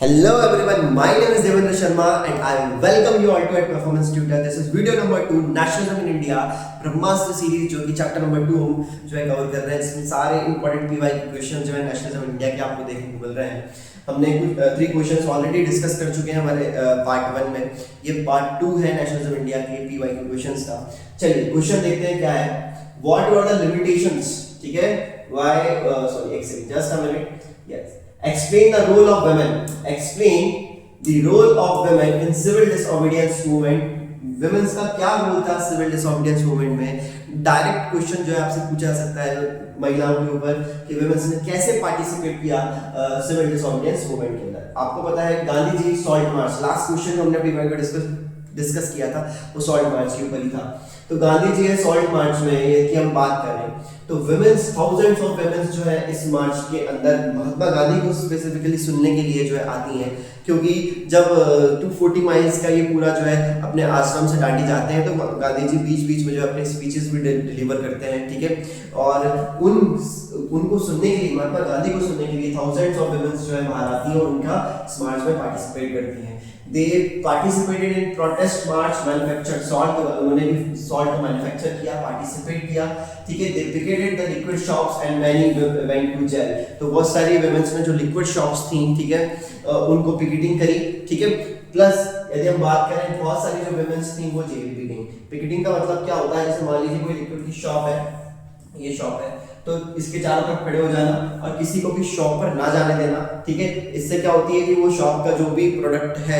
Hello everyone, my name is Devendra Sharma and I welcome you all to at Performance Tutor. This is video number 2, Nationalism in India, Brahmastra series जो कि chapter number 2 हम जो है cover कर रहे हैं। इसमें सारे इंपॉर्टेंट पीवाई के क्वेश्चन जो है नेशनलिज्म इन इंडिया के आपको देखने को मिल रहे हैं। हमने कुछ 3 क्वेश्चंस ऑलरेडी डिस्कस कर चुके हैं हमारे पार्ट 1 में। ये पार्ट 2 है नेशनलिज्म इंडिया के पीवाई के क्वेश्चंस का। चलिए क्वेश्चन देखते हैं क्या है। व्हाट वर द लिमिटेशंस, ठीक है, व्हाई सॉरी एक second, just a minute, yes, explain the role of women, explain the role of women in civil disobedience movement. women's का क्या रोल था सिविल डिसोबीडियंस मूवमेंट में। डायरेक्ट क्वेश्चन जो है आपसे पूछा जा सकता है महिलाओं के ऊपर कि women's ने कैसे पार्टिसिपेट किया सिविल डिसोबीडियंस मूवमेंट के अंदर। आपको पता है Gandhi ji salt march, last question हमने अपनी वीडियो में डिस्कस किया था, वो सॉल्ट मार्च के ऊपर ही था। तो गांधी जी है सॉल्ट मार्च में की हम बात करें तो विमेंस, थाउजेंड्स ऑफ विमेंस जो है इस मार्च के अंदर महात्मा गांधी को स्पेसिफिकली सुनने के लिए जो है आती हैं, क्योंकि जब 240 माइल्स का ये पूरा जो है अपने आश्रम से दांडी जाते हैं तो गांधी जी बीच बीच में जो अपने स्पीचेस भी डिलीवर करते हैं, ठीक है। और उनको सुनने के लिए, महात्मा गांधी को सुनने के लिए थाउजेंड्स ऑफ विमेंस जो है बाहर आती हैं और उनका इस मार्च में पार्टिसिपेट करती हैं। They participated in protest march, manufactured salt, उन्होंने भी salt को मैन्युफैक्चर किया, पार्टिसिपेट किया, ठीक है। They picketed the liquid shops and many went to jail. तो बहुत सारी women's में जो liquid shops थी, ठीक है, उनको पिकेटिंग करी, ठीक है। प्लस यदि हम बात करें बहुत सारी जो women's थी वो जेल भी गई। पिकेटिंग का मतलब क्या होता है, जैसे मान लीजिए कोई लिक्विड की शॉप है, ये शॉप है, तो इसके चारों तरफ खड़े हो जाना और किसी को भी शॉप पर ना जाने देना, ठीक है। इससे क्या होती है कि वो शॉप का जो भी प्रोडक्ट है,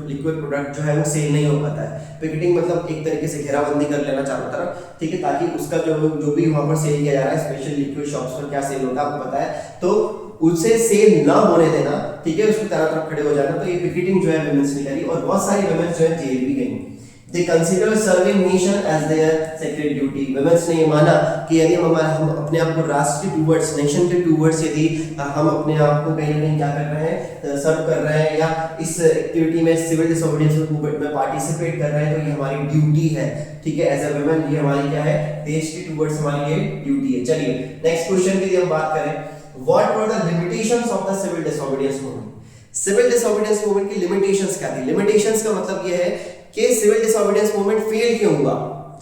लिक्विड प्रोडक्ट जो है वो सेल नहीं हो पाता है। पिकेटिंग मतलब एक तरीके से घेराबंदी कर लेना चारों तरफ, ठीक है, ताकि उसका जो भी वहां पर सेल किया जा रहा है, स्पेशल लिक्विड शॉप्स पर क्या सेल होता है आपको पता है, तो उसे सेल ना होने देना, ठीक है, उसके चारों तरफ खड़े हो जाना। तो ये पिकेटिंग जो है विमेंस ने करी और बहुत सारी विमेंस जो है जेल भी गई। They consider serving nation as their sacred duty. Women's ने ये माना कि यदि हम अपने आप को राष्ट्र के टूवर्ड्स, नेशन के टूवर्ड्स यदि हम अपने आप को कहीं ना कहीं क्या कर रहे हैं, सर्व कर रहे हैं या इस एक्टिविटी में सिविल डिसोबीडियंस मूवमेंट में पार्टिसिपेट कर रहे हैं, तो ये हमारी ड्यूटी है, ठीक है। एज अ वुमेन ये हमारी क्या है, देश के टूवर्ड्स हमारी ये ड्यूटी है। चलिए नेक्स्ट क्वेश्चन की हम बात करें, what were the limitations of the civil disobedience movement. Civil disobedience movement की लिमिटेशंस क्या थी। लिमिटेशंस का मतलब ये है कि सिविल डिसोबीडियंस मूवमेंट फेल क्यों हुआ,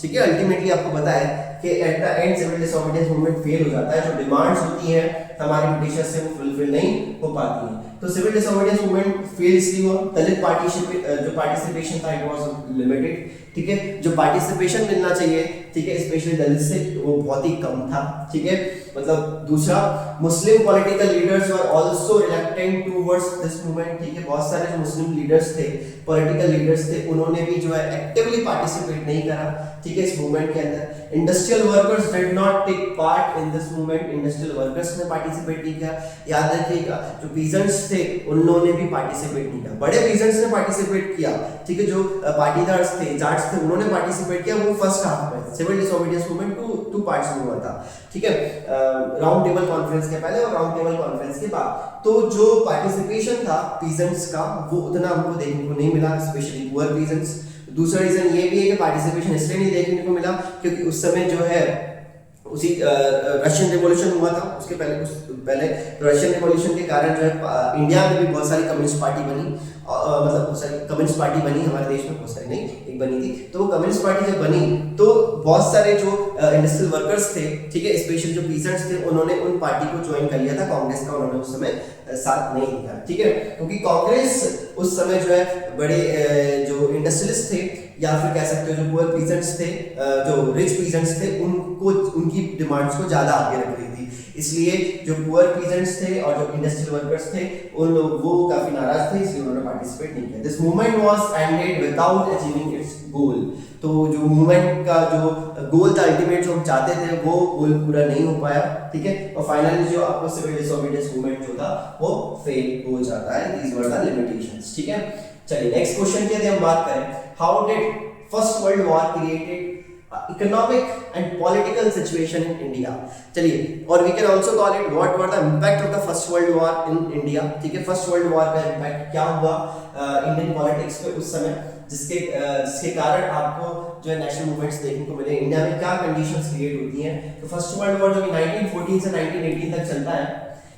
ठीक है। अल्टीमेटली आपको पता है कि at the end civil disobedience movement fail हो जाता है। जो डिमांड्स होती हैं हमारी लिमिटेशन से वो फुलफिल नहीं हो पाती हैं। तो सिविल डिसोबीडियंस मूवमेंट फेल इसलिए हुआ, दलित पार्टिसिपेशन था, इट वाज लिमिटेड, ठीक है। जो पार्टिसिपेशन मिलना चाहिए, ठीक है, स्पेशली दलित से, वो बहुत ही कम था, ठीक है। मतलब दूसरा, मुस्लिम political leaders were also reluctant towards this movement, ठीक है। बहुत सारे जो मुस्लिम लीडर्स थे, पॉलिटिकल लीडर्स थे, उन्होंने भी जो है एक्टिवली पार्टिसिपेट नहीं करा, ठीक है, इस मूवमेंट के अंदर। Industrial workers did not take part in this movement, industrial workers ने पार्टिसिपेट नहीं किया। याद रखिएगा जो पीजेंट्स थे उन्होंने भी पार्टिसिपेट नहीं किया। बड़े पीजेंट्स ने पार्टिसिपेट किया, ठीक है, जो पाटीदार्स थे, जाट्स थे, उन्होंने पार्टिसिपेट किया, वो फर्स्ट हाफ में। Civil disobedience movement two parts में हुआ था, ठीक है, राउंड टेबल कॉन्फ्रेंस के पहले और राउंड टेबल कॉन्फ्रेंस के बाद। तो जो पार्टिसिपेशन था पीजेंट्स का वो उतना हमको देखने को नहीं मिला, स्पेशली पुअर पीजेंट्स। दूसरा रीजन ये भी है कि पार्टिसिपेशन इसलिए नहीं देखने को मिला क्योंकि उस समय जो है उसी रशियन रिवॉल्यूशन हुआ था, उसके पहले रशियन रिवॉल्यूशन के कारण जो है इंडिया में भी बहुत सारी कम्युनिस्ट पार्टी बनी, मतलब बहुत सारी कम्युनिस्ट पार्टी बनी हमारे देश में, बहुत सारी नहीं, एक बनी थी। तो वो कम्युनिस्ट पार्टी जब बनी तो बहुत सारे जो इंडस्ट्रियल वर्कर्स थे, ठीक है, स्पेशल जो पीजेंट्स थे, उन्होंने उन पार्टी को ज्वाइन कर लिया था। कांग्रेस का उन्होंने उस समय साथ नहीं दिया, ठीक है, क्योंकि कांग्रेस उस समय जो है बड़े जो इंडस्ट्रियलिस्ट थे या फिर कह सकते हो जो पुअर पीजेंट्स थे, जो रिच पीजेंट्स थे, उनको उनकी डिमांड्स को ज्यादा आगे रख रही थी। इसलिए जो पुअर पीजेंट्स थे और जो इंडस्ट्रियल वर्कर्स थे वो काफी नाराज थे, इसलिए उन्होंने पार्टिसिपेट नहीं किया। This movement was ended without achieving its goal. तो जो मूवमेंट का जो गोल था, अल्टीमेट जो हम चाहते थे, वो गोल पूरा नहीं हो पाया, ठीक है। और फाइनली जो आपको सिविल डिसोबीडियंस मूवमेंट जो था वो फेल हो जाता है। दीस वर द लिमिटेशंस, ठीक है। चलिए नेक्स्ट क्वेश्चन की यदि हम बात करें, how did first world war created economic and political situation in India. चलिए, और we can also call it what were the impact of the first world war in India, ठीक है। फर्स्ट वर्ल्ड वॉर का impact क्या हुआ Indian politics पे उस समय, जिसके कारण आपको जो है नेशनल मूवमेंट्स देखने को मिले। इंडिया में क्या कंडीशंस क्रिएट होती हैं। तो फर्स्ट वर्ल्ड वॉर जो कि 1914 से 1918 तक चलता है,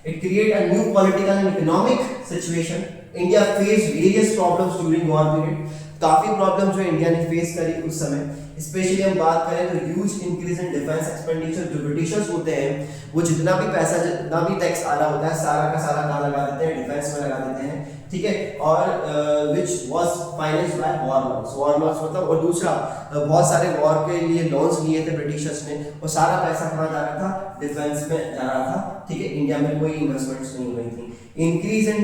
it create a new political and economic situation, India face various problems during war period. काफी प्रॉब्लम जो इंडिया ने फेस करी उस समय, स्पेशली हम बात करें तो huge increase in defence expenditure. जो ब्रिटिशर्स होते हैं वो जितना भी पैसा, जितना भी टैक्स आ रहा होता है, सारा का सारा कहाँ लगा देते हैं, डिफेंस में लगा देते हैं, ठीक है। और which was financed by war loss. War loss मतलब, और दूसरा बहुत सारे वॉर के लिए लोन्स लिए थे ब्रिटिशर्स ने, और सारा पैसा कहाँ जा रहा था, डिफेंस में जा रहा था, ठीक है। इंडिया में कोई इन्वेस्टमेंट्स नहीं हुई थी। इंक्रीज इन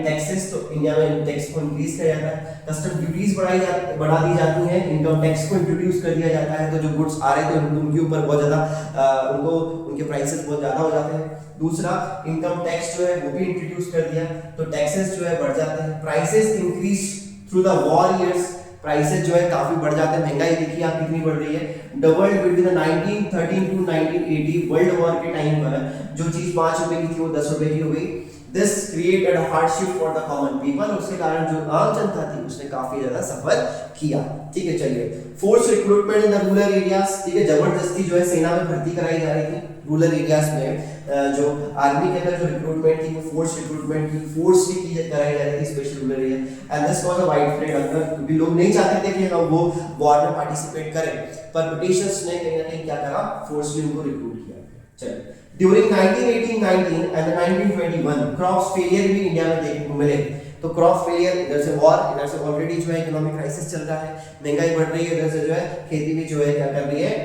टैक्सेस, तो इंडिया में टैक्स को इंक्रीज किया जाता है, कस्टम ड्यूटीज बढ़ा दी जाती हैं, इनकम टैक्स को इंट्रोड्यूस कर दिया जाता है, तो जो गुड्स आ रहे थे उनके ऊपर बहुत ज़्यादा उनको उनके प्राइसेस बहुत ज़्यादा हो जाते हैं। दूसरा, इनकम टैक्स जो है वो भी इंट्रोड्यूस कर दिया, तो टैक्सेस जो है बढ़ जाते हैं। Prices increase through the war years, prices जो है काफी बढ़ जाते हैं। महंगाई देखिए आप कितनी बढ़ रही है। Doubled between 1913 to 1980, world war के टाइम पर जो चीज 5 रुपए की थी वो 10 रुपए की हो गई। This created hardship for the common people, उसके कारण जो आम जनता थी उसने काफी ज्यादा सफर किया, ठीक है। चलिए, force recruitment in the rural areas, ठीक है, जबरदस्ती जो है सेना में भर्ती कराई जा रही थी रूरल एरियाज में। जो आर्मी के अंदर जो रिक्रूटमेंट थी वो फोर्स रिक्रूटमेंट की, फोर्स की कराई जा रही थी specially rural area, and this was a wide spread अंदर, क्योंकि लोग नहीं चाहते थे कि हम वो वॉर में पार्टिसिपेट करें, पर ब्रिटिशर्स ने कहीं ना कहीं क्या करा, फोर्सली उनको रिक्रूट किया। चलिए, ड्यूरिंग 1918-19 एंड 1921 क्रॉप्स फेलियर भी इंडिया में देखने को मिले। तो क्रॉप फेलियर, इधर से वॉर, इधर से ऑलरेडी जो है इकोनॉमिक क्राइसिस चल रहा है, महंगाई बढ़ रही है, इधर से जो है खेती भी जो है क्या कर रही है,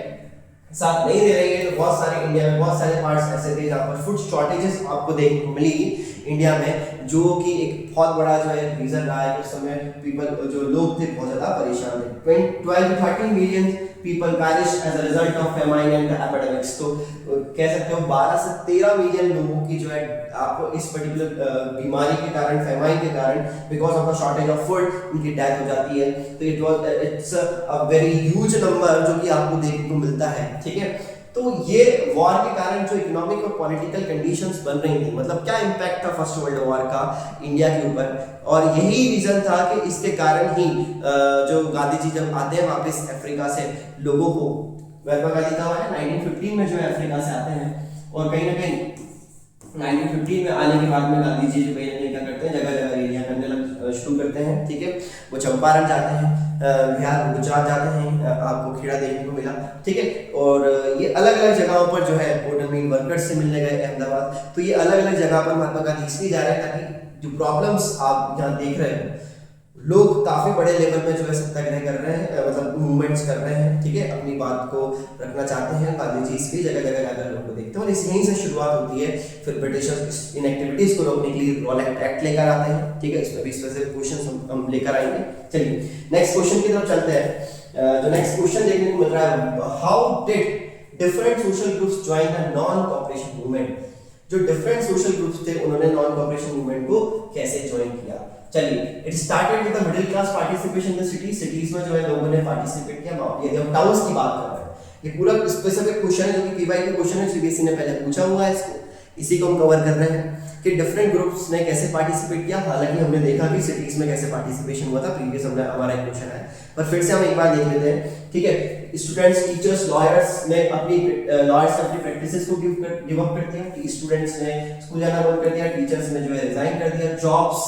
साथ नहीं दे रही है। तो बहुत सारे इंडिया में बहुत सारे पार्ट्स ऐसे थे जहाँ पर फूड शॉर्टेजेस आपको देखने को मिली इंडिया में, जो कि एक बहुत बड़ा जो है रीजन रहा है कि उस समय पीपल, जो लोग थे, बहुत ज्यादा परेशान थे। 12 to 13 million people perish as a result of famine and epidemics. तो कह सकते हो 12 से 13 मिलियन लोगों की जो है आपको इस पर्टिकुलर बीमारी के कारण, फेमाइन के कारण, because of the shortage of food, उनकी डेथ हो जाती है। तो it's a very huge number जो कि आपको देखने को मिलता है, ठीक है। तो ये वॉर के कारण जो इकोनॉमिक और पॉलिटिकल कंडीशंस बन रही थी, मतलब क्या इंपैक्ट था फर्स्ट वर्ल्ड वॉर का इंडिया के ऊपर, और यही रीजन था कि इसके कारण ही जो गांधी जी जब आते हैं वापस अफ्रीका से, लोगों को, महात्मा गांधी का है 1915 में जो है अफ्रीका से आते हैं, और कहीं ना कहीं 1915 में आने के बाद में गांधी जी जो क्या करते हैं, जगह जगह रैलियां करने शुरू करते हैं, ठीक है। वो चंपारण जाते हैं, बिहार गुजरात जाते हैं, आपको खेड़ा देखने को मिला, ठीक है। और ये अलग अलग जगहों पर जो है वोटर मिल वर्कर्स से मिलने गए अहमदाबाद। तो ये अलग अलग जगह पर महात्मा गांधी इसलिए जा रहे हैं ताकि जो प्रॉब्लम्स आप यहाँ देख रहे हैं, लोग काफी बड़े लेवल पे जो है सत्याग्रह कर रहे हैं, मतलब मूवमेंट्स कर रहे हैं, ठीक है, अपनी बात को रखना चाहते हैं। गांधी जी इसलिए जगह जगह जाकर लोगों को देखते हैं, और इस यहीं से शुरुआत होती है। फिर ब्रिटिशर्स इन एक्टिविटीज को रोकने के लिए रॉलेट एक्ट लेकर आते हैं, ठीक है। इसमें भी स्पेसिफिक क्वेश्चन हम लेकर आएंगे। चलिए, नेक्स्ट क्वेश्चन की तरफ चलते हैं। जो नेक्स्ट क्वेश्चन देखने को मिल रहा है, how did different social groups join the non cooperation movement. जो डिफरेंट सोशल ग्रुप्स थे उन्होंने नॉन कोऑपरेशन मूवमेंट को कैसे ज्वाइन किया। चलिए, it started with the middle class participation in the city. Cities में जो है लोगों ने पार्टिसिपेट किया। यदि हम टाउन्स की बात कर रहे हैं, ये पूरा स्पेसिफिक क्वेश्चन है जो कि पीवाई का क्वेश्चन है, सीबीएसई ने पहले पूछा हुआ है, इसको इसी को हम कवर कर रहे हैं कि डिफरेंट ग्रुप्स ने कैसे पार्टिसिपेट किया। हालांकि हमने देखा कि सिटीज में कैसे पार्टिसिपेशन हुआ था, प्रीवियस हमारा एक क्वेश्चन है, पर फिर से हम एक बार देख लेते हैं, ठीक है। स्टूडेंट्स, टीचर्स, लॉयर्स ने अपनी प्रैक्टिसेस को गिव अप कर दिया। स्टूडेंट्स ने स्कूल जाना बंद कर दिया, टीचर्स ने जो है रिजाइन कर दिया, जॉब्स,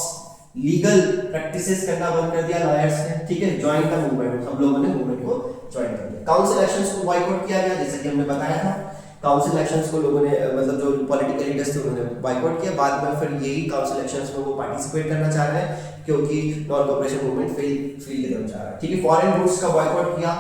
लीगल प्रैक्टिसेस करना बंद कर दिया लॉयर्स ने, ठीक है। ज्वाइन द मूवमेंट, हम लोगों ने मूवमेंट को ज्वाइन कर दिया। काउंसिल इलेक्शंस को बॉयकॉट किया गया, जैसे कि हमने बताया था। काउंसिल इलेक्शंस को लोगों ने, मतलब जो पॉलिटिकल लीडर्स थे उन्होंने बॉयकॉट किया। बाद में फिर यही काउंसिल इलेक्शंस में वो पार्टिसिपेट करना चाह रहे हैं, क्योंकि नॉन कोऑपरेशन मूवमेंट फेल की तरफ जा रहा है, ठीक है। फॉरेन गुड्स का बॉयकॉट किया,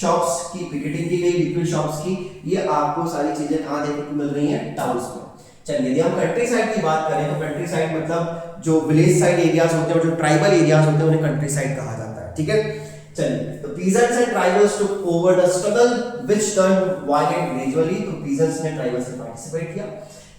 शॉप्स की पिकेटिंग की गई, लिक्विड शॉप्स की। ये आपको सारी चीजें कहाँ देखने को मिल रही हैं, टाउन्स में। चलिए, यदि हम कंट्री साइड की बात करें तो कंट्री साइड मतलब जो विलेज साइड एरियाज होते हैं और जो ट्राइबल एरियाज होते हैं उन्हें कंट्री साइड कहा जाता है, ठीक है। चलिए, तो peasants and tribals took over the struggle which turned violent gradually. तो पीजेंट्स ने ट्राइबल्स से पार्टिसिपेट किया।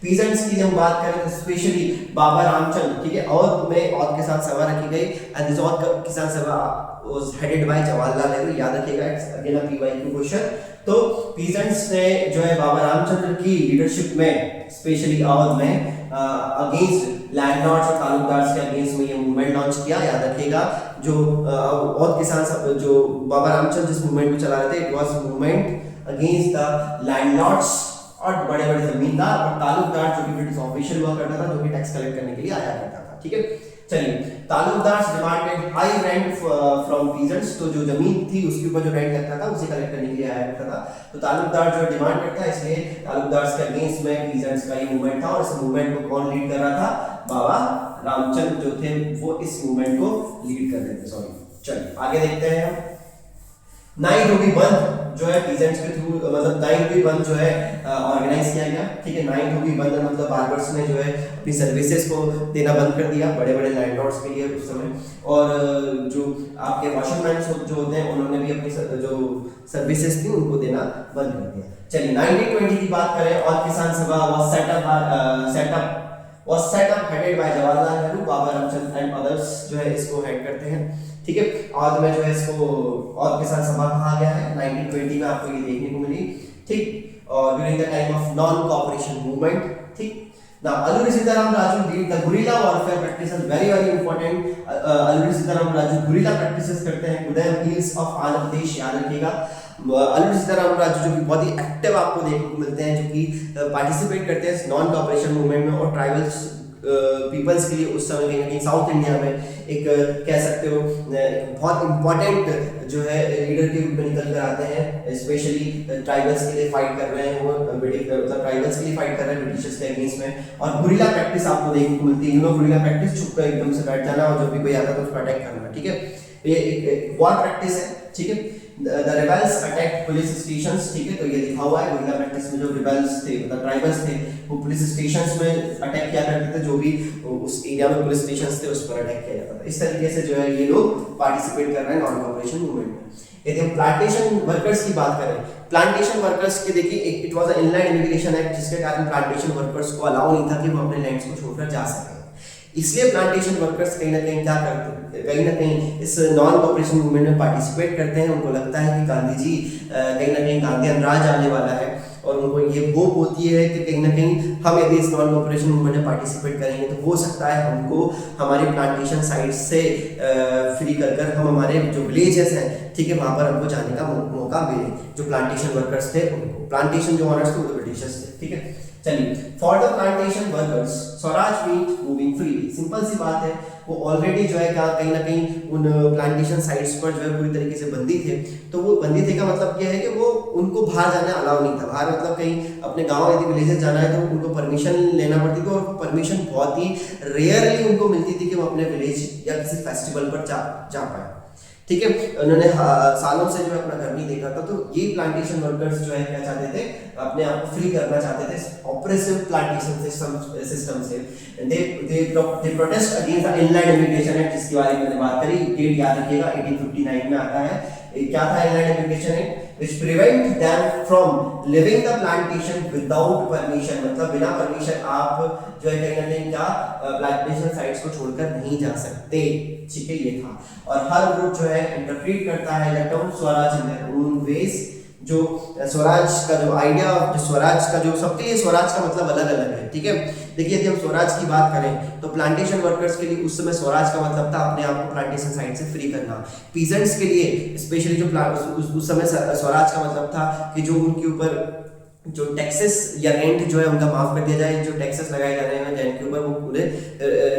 पीजेंट्स की जब बात करें तो स्पेशली बाबा रामचंद्र, ठीक है, और में औद किसान सभा रखी गई, एंड दिस औद किसान सभा was headed by Jawaharlal Nehru. याद रखिएगा, अगेन अ पीवाईक्यू क्वेश्चन। तो पीजेंट्स ने जो है बाबा रामचंद्र की लीडरशिप में, स्पेशली औद में, अगेंस्ट लैंडलॉर्ड्स और तालुकदार्स के अगेंस्ट में ये मूवमेंट लॉन्च किया। याद रखिएगा, जो औद किसान सब, जो बाबा रामचंद्र जिस मूवमेंट को चला रहे थे, it was movement against the landlords और बड़े बड़े जमींदार और तालुकदार जो कि ब्रिटिश ऑफिशियल हुआ करता था, जो कि टैक्स कलेक्ट करने के लिए आया करता था। ठीक है, चलिए, Talukdar demanded high rent from peasants, तो जो जमीन थी उसके ऊपर जो रेंट लगता था उसे कलेक्ट करने के लिए आया करता था। तो तालुकदार जो डिमांड करता है, इसलिए तालुकदार के अगेंस्ट में पीजेंट्स का ये मूवमेंट था, और इस मूवमेंट को कौन लीड कर रहा था? बाबा रामचंद्र जो थे वो इस मूवमेंट को लीड कर रहे थे। सॉरी, चलिए आगे देखते हैं हम। नाइट ड्यूटी बंद जो है पीजेंट्स के थ्रू, मतलब नाइट ड्यूटी बंद जो है ऑर्गेनाइज किया गया। ठीक है, नाइट ड्यूटी बंद मतलब बार्बर्स ने जो है अपनी सर्विसेज को देना बंद कर दिया बड़े बड़े लैंडलॉर्ड्स के लिए उस समय, और जो आपके वॉशरमैन जो होते हैं उन्होंने भी अपनी जो सर्विसेज थी उनको देना बंद कर दिया। चलिए 1920 की बात करें, और किसान सभा was set up headed by Jawaharlal Nehru, Baba Ramchandra and others जो है इसको हेड करते हैं। ठीक है, और में जो है इसको और किसान सभा कहा गया है 1920 में, आपको ये देखने को मिली। ठीक, और during the time of non cooperation movement. ठीक, now Alluri Sitaram Raju lead the guerrilla warfare practices, very important। Alluri Sitaram Raju guerrilla practices करते हैं उदयम हिल्स ऑफ आंध्र प्रदेश, याद रखिएगा। Alluri Sitaram Raju जो कि बहुत ही एक्टिव आपको देखने को मिलते हैं, जो कि पार्टिसिपेट करते हैं नॉन कोऑपरेशन मूवमेंट में, और ट्राइबल्स पीपल्स के लिए उस समय कहीं ना कहीं साउथ इंडिया में एक कह सकते हो बहुत इंपॉर्टेंट जो है लीडर के रूप में निकल कर आते हैं, स्पेशली ट्राइबल्स के लिए फाइट कर रहे हैं वो, मतलब ट्राइबल्स के लिए फाइट कर रहे हैं ब्रिटिशर्स के अगेंस्ट में। और गुरिल्ला प्रैक्टिस आपको देखने को मिलती है, गुरिल्ला प्रैक्टिस, छुप कर एकदम से बैठ जाना और जब भी कोई आता है तो उसको अटैक करना। ठीक है, ये एक वॉर प्रैक्टिस है। ठीक है, the rebels attack police stations. ठीक है, तो ये लिखा हुआ है गुरिल्ला प्रैक्टिस में जो रिबेल्स थे, मतलब ट्राइबल्स थे, वो पुलिस स्टेशंस में अटैक किया करते थे, जो भी उस एरिया में पुलिस स्टेशंस थे उस पर अटैक किया जाता था। इस तरीके से जो है ये लोग पार्टिसिपेट कर रहे हैं नॉन कोऑपरेशन मूवमेंट में। यदि हम प्लांटेशन वर्कर्स की बात करें, प्लांटेशन वर्कर्स के देखिए it was a inland immigration act, जिसके कारण प्लांटेशन वर्कर्स को अलाउ नहीं था कि वो अपने लैंड्स को छोड़कर जा सकें। इसलिए प्लांटेशन वर्कर्स कहीं ना कहीं क्या करते, कहीं ना कहीं इस नॉन कोऑपरेशन मूवमेंट में पार्टिसिपेट करते हैं। उनको लगता है कि गांधी जी कहीं ना कहीं गांधी राज आने वाला है, और उनको ये होप होती है कि कहीं ना कहीं हम यदि इस नॉन कोऑपरेशन मूवमेंट में पार्टिसिपेट करेंगे तो हो सकता है हमको हमारी प्लांटेशन साइट से फ्री कर हम हमारे जो विलेजेस हैं, ठीक है, वहाँ पर हमको जाने का मौका मिले। जो प्लांटेशन वर्कर्स थे उनको, प्लांटेशन जो ऑनर्स थे वो ब्रिटिशर्स थे। ठीक है, चलिए, for the plantation workers Swaraj meet moving freely. Simple सी बात है, वो ऑलरेडी जो है कहीं ना कहीं उन प्लांटेशन साइट्स पर जो है पूरी तरीके से बंदी थे। तो वो बंदी थे का मतलब ये है कि वो उनको बाहर जाना अलाउ नहीं था। बाहर मतलब कहीं अपने गांव यदि विलेजेस जाना है तो उनको परमिशन लेना पड़ती थी, और परमिशन बहुत ही रेयरली उनको मिलती थी कि वो अपने विलेज या किसी फेस्टिवल पर जा पाए। ठीक है, उन्होंने सालों से जो है अपना घर नहीं देखा था, तो ये प्लांटेशन वर्कर्स जो है क्या चाहते थे, अपने आप को फ्री करना चाहते थे ऑपरेसिव प्लांटेशन सिस्टम से। They protest against the inland immigration act, जिसके बारे में मैंने बात करी, डेट याद रखिएगा 1859 में आता है। क्या था inland immigration act? which prevent them from living the plantation without permission, मतलब बिना परमिशन आप जो है कहीं ना कहीं क्या प्लांटेशन साइट्स को छोड़कर नहीं जा सकते। ठीक है, ये था। और हर ग्रुप जो है इंटरप्रेट करता है the term Swaraj in their own ways. जो स्वराज का जो आइडिया, जो स्वराज का जो सबके लिए स्वराज का मतलब अलग अलग है। ठीक है, देखिए यदि हम स्वराज की बात करें तो प्लांटेशन वर्कर्स के लिए उस समय स्वराज का मतलब था अपने आप को प्लांटेशन साइट से फ्री करना। पीजेंट्स के लिए स्पेशली जो उस समय स्वराज का मतलब था कि जो उनके ऊपर जो टैक्सेस या रेंट जो है उनका माफ कर दिया जाए, जो टैक्सेस लगाए जा रहे हैं लैंड के ऊपर वो पूरे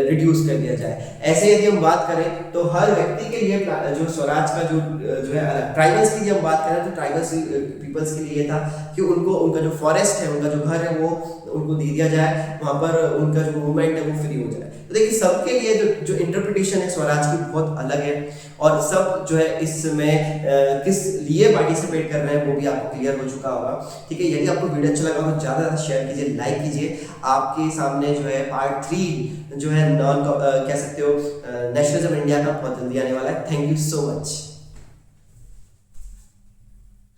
रिड्यूस कर दिया जाए। ऐसे यदि हम बात करें तो हर व्यक्ति के लिए जो स्वराज का जो है ट्राइबल्स की हम बात करें तो ट्राइबल्स पीपल्स के लिए था कि उनको उनका जो फॉरेस्ट है, उनका जो घर है वो उनको दे दिया जाए, वहाँ पर उनका जो मूवमेंट है वो फ्री हो जाए। तो देखिए सबके लिए जो इंटरप्रिटेशन है स्वराज की बहुत अलग है, और सब जो है इसमें किस लिए पार्टिसिपेट कर रहे हैं वो भी आपको क्लियर हो चुका होगा। ठीक है, यदि आपको वीडियो अच्छा लगा तो ज़्यादा से शेयर कीजिए, लाइक कीजिए। आपके सामने जो है पार्ट 3 जो है कह सकते हो नेशनलिज्म इंडिया का बहुत जल्दी आने वाला है। Thank you so much.